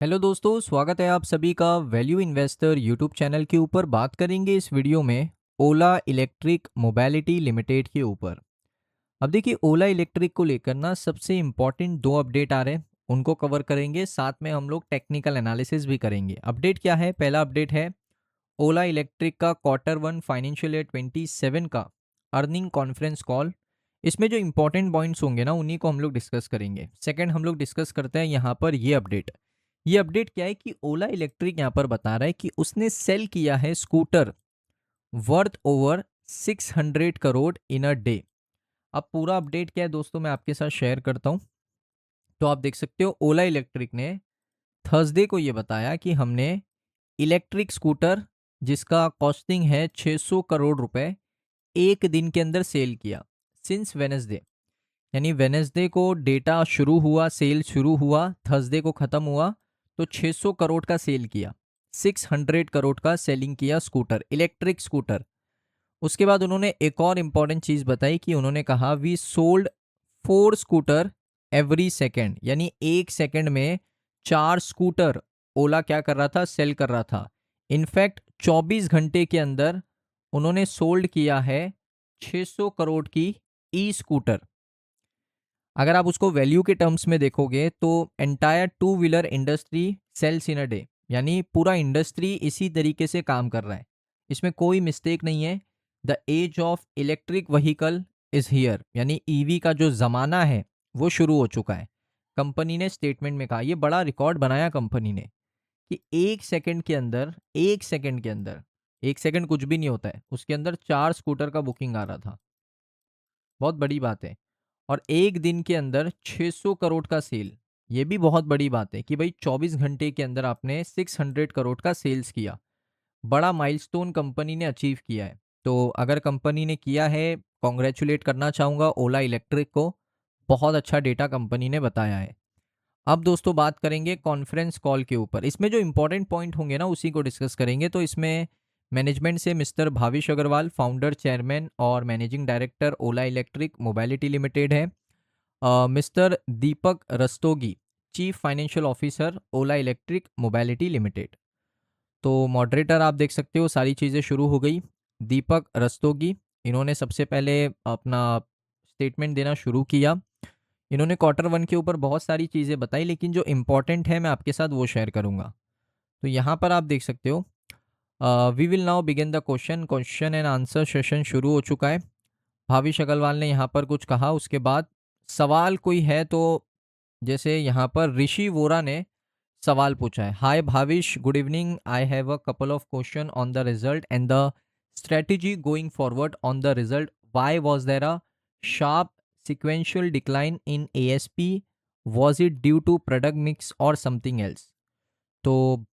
Hello दोस्तों, स्वागत है आप सभी का वैल्यू इन्वेस्टर यूट्यूब चैनल के ऊपर। बात करेंगे इस वीडियो में ओला इलेक्ट्रिक मोबिलिटी लिमिटेड के ऊपर। अब देखिए, ओला इलेक्ट्रिक को लेकर ना सबसे इम्पॉर्टेंट दो अपडेट आ रहे हैं, उनको कवर करेंगे। साथ में हम लोग टेक्निकल एनालिसिस भी करेंगे। अपडेट क्या है? पहला अपडेट है ओला इलेक्ट्रिक का क्वार्टर 1 फाइनेंशियल ईयर 27 का अर्निंग कॉन्फ्रेंस कॉल। इसमें जो इंपॉर्टेंट पॉइंट्स होंगे ना, उन्हीं को हम लोग डिस्कस करेंगे। सेकंड, हम लोग डिस्कस करते हैं यहाँ पर ये अपडेट क्या है कि ओला इलेक्ट्रिक यहाँ पर बता रहा है कि उसने सेल किया है scooter worth over 600 crore in a day. अब पूरा अपडेट क्या है दोस्तों, मैं आपके साथ शेयर करता हूँ। तो आप देख सकते हो, ओला इलेक्ट्रिक ने थर्सडे को ये बताया कि हमने इलेक्ट्रिक स्कूटर जिसका कॉस्टिंग है 600 करोड़ रुपए, एक दिन के अंदर सेल किया। सिंस वेनसडे, यानी वेनसडे को डेटा शुरू हुआ, सेल शुरू हुआ, थर्सडे को ख़त्म हुआ, तो 600 करोड़ का सेल किया। 600 करोड़ का सेलिंग किया स्कूटर, इलेक्ट्रिक स्कूटर। उसके बाद उन्होंने एक और इम्पॉर्टेंट चीज़ बताई कि उन्होंने कहा we sold 4 scooter every second, यानी एक सेकेंड में 4 स्कूटर ओला क्या कर रहा था? सेल कर रहा था। इनफैक्ट 24 घंटे के अंदर उन्होंने सोल्ड किया है 600 करोड़ की ई स्कूटर। अगर आप उसको वैल्यू के टर्म्स में देखोगे तो entire two wheeler industry sales in a day, यानी पूरा इंडस्ट्री इसी तरीके से काम कर रहा है। इसमें कोई मिस्टेक नहीं है। The age of electric vehicle is here, यानी ईवी का जो ज़माना है वो शुरू हो चुका है। कंपनी ने स्टेटमेंट में कहा, ये बड़ा रिकॉर्ड बनाया कंपनी ने, कि एक सेकंड कुछ भी नहीं होता है, उसके अंदर 4 स्कूटर का बुकिंग आ रहा था। बहुत बड़ी बात है। और एक दिन के अंदर 600 करोड़ का सेल, ये भी बहुत बड़ी बात है कि भाई 24 घंटे के अंदर आपने 600 करोड़ का सेल्स किया। बड़ा माइलस्टोन कंपनी ने अचीव किया है। तो अगर कंपनी ने किया है, कॉन्ग्रेचुलेट करना चाहूँगा ओला इलेक्ट्रिक को। बहुत अच्छा डेटा कंपनी ने बताया है। अब दोस्तों बात करेंगे कॉन्फ्रेंस कॉल के ऊपर। इसमें जो इंपॉर्टेंट पॉइंट होंगे ना, उसी को डिस्कस करेंगे। तो इसमें मैनेजमेंट से mister Bhavish Aggarwal, founder, chairman और managing director Ola electric mobility limited है। Mister Deepak Rastogi, chief financial officer Ola electric mobility limited. तो मॉडरेटर आप देख सकते हो, सारी चीज़ें शुरू हो गई। दीपक रस्तोगी, इन्होंने सबसे पहले अपना स्टेटमेंट देना शुरू किया। इन्होंने क्वार्टर 1 के ऊपर बहुत सारी चीज़ें बताई, लेकिन जो इम्पोर्टेंट है मैं आपके साथ वो शेयर करूँगा। तो यहाँ पर आप देख सकते हो, we will now begin the question and answer session शुरू हो चुका है। भाविश अग्रवाल ने यहाँ पर कुछ कहा, उसके बाद सवाल कोई है तो, जैसे यहाँ पर ऋषि वोरा ने सवाल पूछा है। Hi Bhavish, good evening, I have a couple of question on the result and the strategy going forward on the result. Why was there a sharp sequential decline in ASP? Was it due to product mix or something else? तो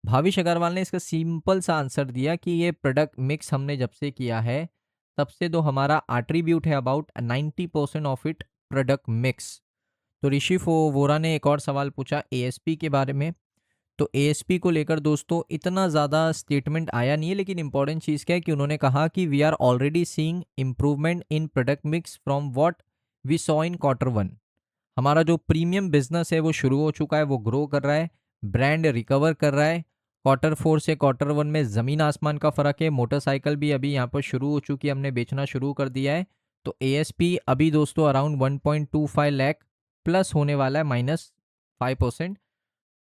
भाविश अग्रवाल ने इसका simple सा answer दिया कि ये product mix हमने जब से किया है, तब से तो हमारा एट्रीब्यूट है about 90% of it product mix. तो ऋषि वोरा ने एक और सवाल पूछा एएसपी के बारे में। तो एएसपी को लेकर दोस्तों इतना ज़्यादा स्टेटमेंट आया नहीं है, लेकिन इंपॉर्टेंट चीज़ क्या है कि उन्होंने कहा कि we are already seeing improvement in product mix from what we saw in quarter 1। हमारा जो प्रीमियम बिजनेस है वो शुरू हो चुका है, वो ग्रो कर रहा है, ब्रांड रिकवर कर रहा है। क्वार्टर 4 से क्वार्टर 1 में ज़मीन आसमान का फ़र्क है। मोटरसाइकिल भी अभी यहाँ पर शुरू हो चुकी है, हमने बेचना शुरू कर दिया है। तो एएसपी अभी दोस्तों अराउंड 1.25 लाख प्लस होने वाला है, -5%।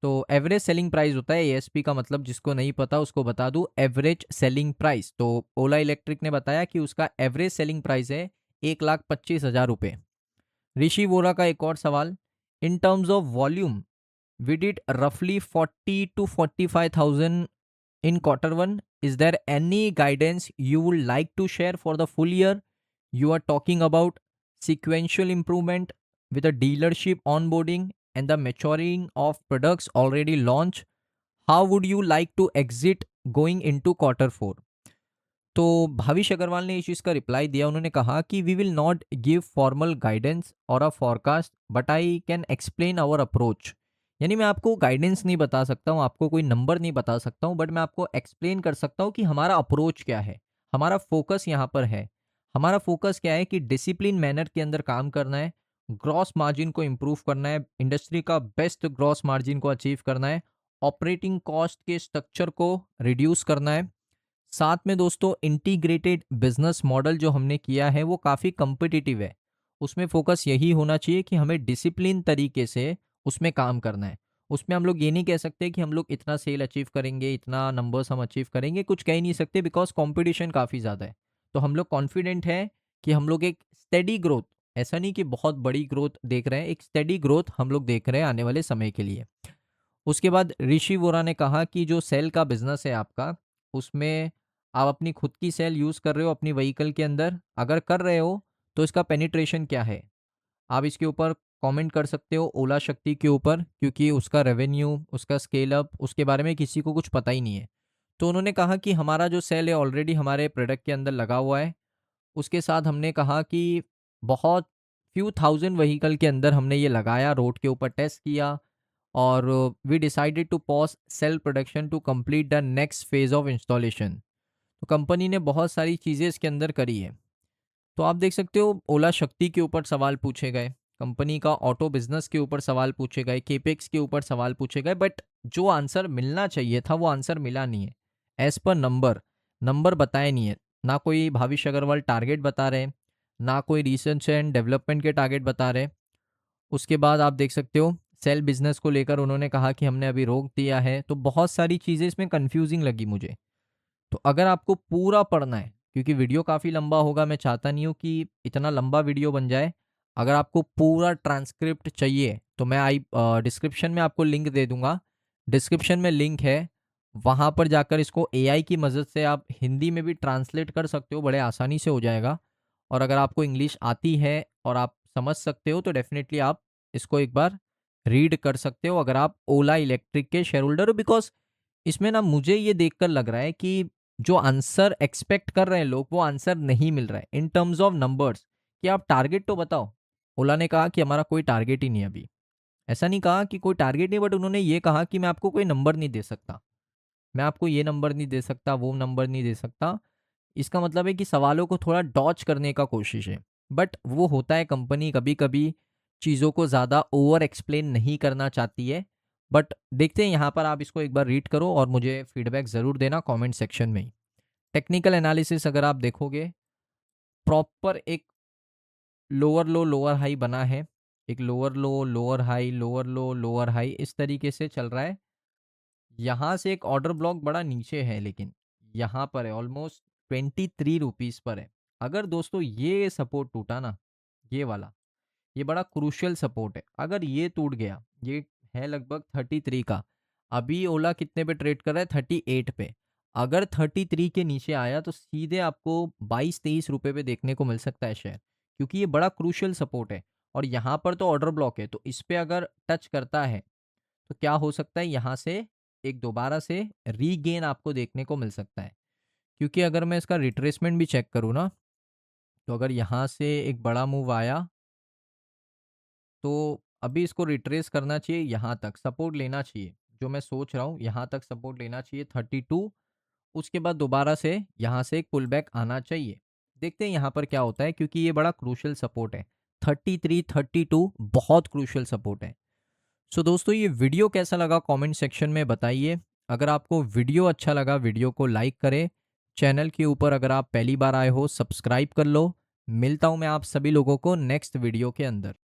तो एवरेज सेलिंग प्राइस होता है एएसपी का, मतलब जिसको नहीं पता उसको बता दूं, एवरेज सेलिंग प्राइस। तो ओला इलेक्ट्रिक ने बताया कि उसका एवरेज सेलिंग प्राइस है 1,25,000 रुपये। ऋषि वोरा का एक और सवाल, in terms of volume we did रफली 40 to 45,000 in quarter 1. Is there any guidance you would like to share for the full year? You are talking about sequential improvement with a dealership onboarding and the maturing of products already launched. How would you like to exit going into quarter 4? तो भाविश अग्रवाल ने इस चीज़ का reply दिया। उन्होंने कहा कि we will not give formal guidance और a forecast, but I can explain our approach. यानी मैं आपको गाइडेंस नहीं बता सकता हूँ, आपको कोई नंबर नहीं बता सकता हूँ, बट मैं आपको एक्सप्लेन कर सकता हूँ कि हमारा अप्रोच क्या है, हमारा फोकस यहाँ पर है। हमारा फोकस क्या है कि डिसिप्लिन मैनर के अंदर काम करना है, ग्रॉस मार्जिन को इम्प्रूव करना है, इंडस्ट्री का बेस्ट ग्रॉस मार्जिन को अचीव करना है, ऑपरेटिंग कॉस्ट के स्ट्रक्चर को रिड्यूस करना है। साथ में दोस्तों इंटीग्रेटेड बिजनेस मॉडल जो हमने किया है वो काफ़ी कम्पिटिटिव है। उसमें फोकस यही होना चाहिए कि हमें डिसिप्लिन तरीके से उसमें काम करना है। उसमें हम लोग ये नहीं कह सकते कि हम लोग इतना सेल अचीव करेंगे, इतना नंबर्स हम अचीव करेंगे, कुछ कह ही नहीं सकते बिकॉज कंपटीशन काफ़ी ज़्यादा है। तो हम लोग कॉन्फिडेंट हैं कि हम लोग एक स्टेडी ग्रोथ, ऐसा नहीं कि बहुत बड़ी ग्रोथ देख रहे हैं, एक स्टेडी ग्रोथ हम लोग देख रहे हैं आने वाले समय के लिए। उसके बाद ऋषि वोरा ने कहा कि जो सेल का बिजनेस है आपका, उसमें आप अपनी खुद की सेल यूज़ कर रहे हो अपनी व्हीकल के अंदर, अगर कर रहे हो तो इसका पेनिट्रेशन क्या है। आप इसके ऊपर कमेंट कर सकते हो ओला शक्ति के ऊपर, क्योंकि उसका रेवेन्यू, उसका स्केल अप, उसके बारे में किसी को कुछ पता ही नहीं है। तो उन्होंने कहा कि हमारा जो सेल है ऑलरेडी हमारे प्रोडक्ट के अंदर लगा हुआ है। उसके साथ हमने कहा कि बहुत फ्यू थाउजेंड व्हीकल के अंदर हमने ये लगाया, रोड के ऊपर टेस्ट किया, और we decided to pause cell production to complete the next phase of installation. तो कंपनी ने बहुत सारी चीज़ें इसके अंदर करी है। तो आप देख सकते हो ओला शक्ति के ऊपर सवाल पूछे गए, कंपनी का ऑटो बिजनेस के ऊपर सवाल पूछे गए, केपेक्स के ऊपर सवाल पूछे गए, बट जो आंसर मिलना चाहिए था वो आंसर मिला नहीं है। एज पर नंबर, नंबर बताए नहीं है। ना कोई भाविश अग्रवाल टारगेट बता रहे, ना कोई रिसर्च एंड डेवलपमेंट के टारगेट बता रहे। उसके बाद आप देख सकते हो सेल बिजनेस को लेकर उन्होंने कहा कि हमने अभी रोक दिया है। तो बहुत सारी चीज़ें इसमें कंफ्यूजिंग लगी मुझे। तो अगर आपको पूरा पढ़ना है, क्योंकि वीडियो काफ़ी लंबा होगा, मैं चाहता नहीं हूँ कि इतना लंबा वीडियो बन जाए। अगर आपको पूरा ट्रांसक्रिप्ट चाहिए तो मैं डिस्क्रिप्शन में आपको लिंक दे दूंगा। डिस्क्रिप्शन में लिंक है, वहाँ पर जाकर इसको एआई की मदद से आप हिंदी में भी ट्रांसलेट कर सकते हो, बड़े आसानी से हो जाएगा। और अगर आपको इंग्लिश आती है और आप समझ सकते हो तो डेफिनेटली आप इसको एक बार रीड कर सकते हो, अगर आप ओला इलेक्ट्रिक के शेयर होल्डर हो। बिकॉज इसमें ना मुझे ये देखकर लग रहा है कि जो आंसर एक्सपेक्ट कर रहे हैं लोग वो आंसर नहीं मिल रहा है इन टर्म्स ऑफ नंबर्स, कि आप टारगेट तो बताओ। ओला ने कहा कि हमारा कोई टारगेट ही नहीं है अभी। ऐसा नहीं कहा कि कोई टारगेट नहीं, बट उन्होंने ये कहा कि मैं आपको कोई नंबर नहीं दे सकता, मैं आपको ये नंबर नहीं दे सकता, वो नंबर नहीं दे सकता। इसका मतलब है कि सवालों को थोड़ा डॉच करने का कोशिश है। बट वो होता है, कंपनी कभी कभी चीज़ों को ज़्यादा ओवर एक्सप्लेन नहीं करना चाहती है। बट देखते हैं, यहाँ पर आप इसको एक बार रीड करो और मुझे फीडबैक ज़रूर देना कमेंट सेक्शन में ही। टेक्निकल एनालिसिस अगर आप देखोगे, प्रॉपर एक लोअर लो लोअर हाई बना है, एक लोअर लो लोअर हाई लोअर लो लोअर हाई इस तरीके से चल रहा है। यहाँ से एक ऑर्डर ब्लॉक बड़ा नीचे है, लेकिन यहाँ पर है ऑलमोस्ट 23 रुपीज़ पर है। अगर दोस्तों ये सपोर्ट टूटा ना, ये वाला, ये बड़ा क्रूशियल सपोर्ट है। अगर ये टूट गया, ये है लगभग 33 का, अभी ओला कितने पे ट्रेड कर रहा है, 38 पे। अगर 33 के नीचे आया तो सीधे आपको 22-23 रुपए पे देखने को मिल सकता है शेयर, क्योंकि ये बड़ा क्रूशियल सपोर्ट है। और यहाँ पर तो ऑर्डर ब्लॉक है, तो इस पे अगर टच करता है तो क्या हो सकता है, यहाँ से एक दोबारा से रीगेन आपको देखने को मिल सकता है। क्योंकि अगर मैं इसका रिट्रेसमेंट भी चेक करूँ ना, तो अगर यहाँ से एक बड़ा मूव आया तो अभी इसको रिट्रेस करना चाहिए, यहाँ तक सपोर्ट लेना चाहिए। जो मैं सोच रहा हूँ, यहाँ तक सपोर्ट लेना चाहिए 32। उसके बाद दोबारा से यहाँ से एक पुल बैक आना चाहिए। देखते हैं यहाँ पर क्या होता है, क्योंकि ये बड़ा क्रूशियल सपोर्ट है। 33 32 बहुत क्रूशियल सपोर्ट है। सो दोस्तों, ये वीडियो कैसा लगा कमेंट सेक्शन में बताइए। अगर आपको वीडियो अच्छा लगा, वीडियो को लाइक करें। चैनल के ऊपर अगर आप पहली बार आए हो, सब्सक्राइब कर लो। मिलता हूँ मैं आप सभी लोगों को नेक्स्ट वीडियो के अंदर।